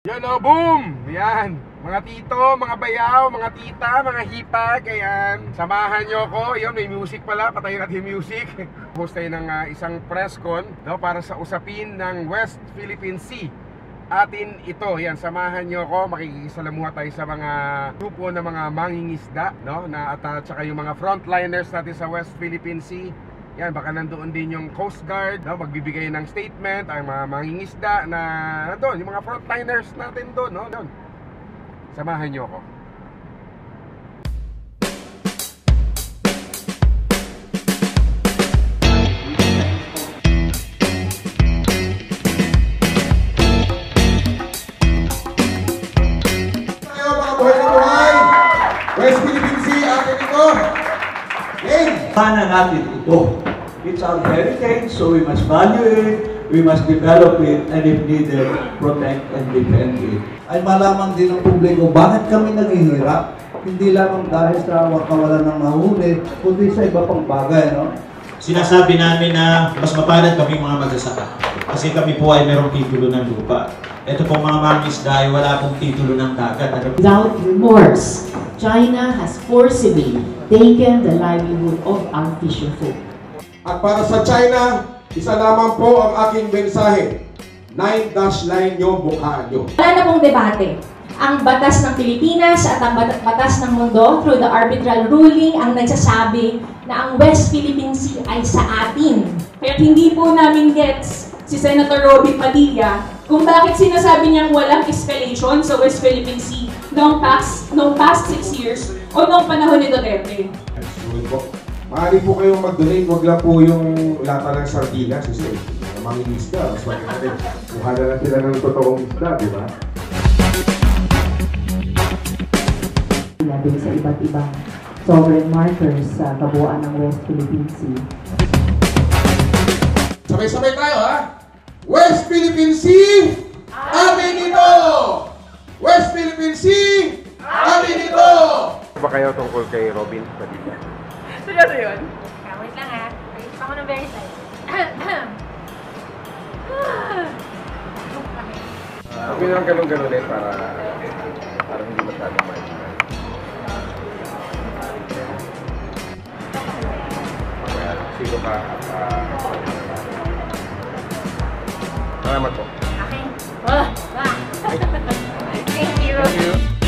Yan o, boom! Yan, mga tito, mga bayaw, mga tita, mga hipag, ayan. Samahan nyo ko. Yan, may music pala, patayin natin yung music. Host tayo ng isang press con, no, para sa usapin ng West Philippine Sea. Atin ito, yan, samahan nyo ko. Makikisalamuha tayo sa mga grupo ng mga mangingisda, no, at saka yung mga frontliners natin sa West Philippine Sea. Yan, baka nandoon din yung Coast Guard, no, magbibigay ng statement, ang mga mangingisda na nandoon, yung mga frontliners natin doon, no, doon. Samahan nyo ako. Tayo mga buhay na buhay! West Philippine Sea, atin ito! Game! Pana natin ito. It's our heritage, so we must value it, we must develop it, and if needed, protect and defend it. Ay malaman din ng publiko bakit kami naghihirap. Hindi lamang dahil sa kawalan ng mahuli, kundi sa iba pang bagay, no? Sinasabi namin na mas mapalad kami mga magsasaka kasi kami po ay merong titulo ng lupa. Ito pong mga mangisda ay wala pong titulo ng dagat. Without remorse, China has forcibly taken the livelihood of our fisher folk. At para sa China, isa lamang po ang aking mensahe. 9-line yung bukhaan nyo. Wala na pong debate. Ang batas ng Pilipinas at ang batas ng mundo through the arbitral ruling ang nagsasabi na ang West Philippine Sea ay sa atin. Kaya hindi po namin gets si Senator Robby Padilla kung bakit sinasabi niyang walang escalation sa West Philippine Sea noong past 6 years o noong panahon ni Duterte. Maaari po kayong mag-donate, wag lang po yung lata ng sardinas kasi mga isda, mas maganda. Mukha na lang sila ng totoong isda, di ba? Dun sa iba't ibang sovereign markers sa kabuuan ng West Philippine Sea. Sabay-sabay tayo, ha? West Philippine Sea, amin ito! West Philippine Sea, amin ito! Ano ba kayo tungkol kay Robin Padilla? Seryoso yun? Wait lang ha. Wait ako ng very side. Huwag nyo lang ganun-ganunin para hindi masyadong maingat. Sino ka? Salamat po. Okay. Oh, wow. Thank you. Thank you.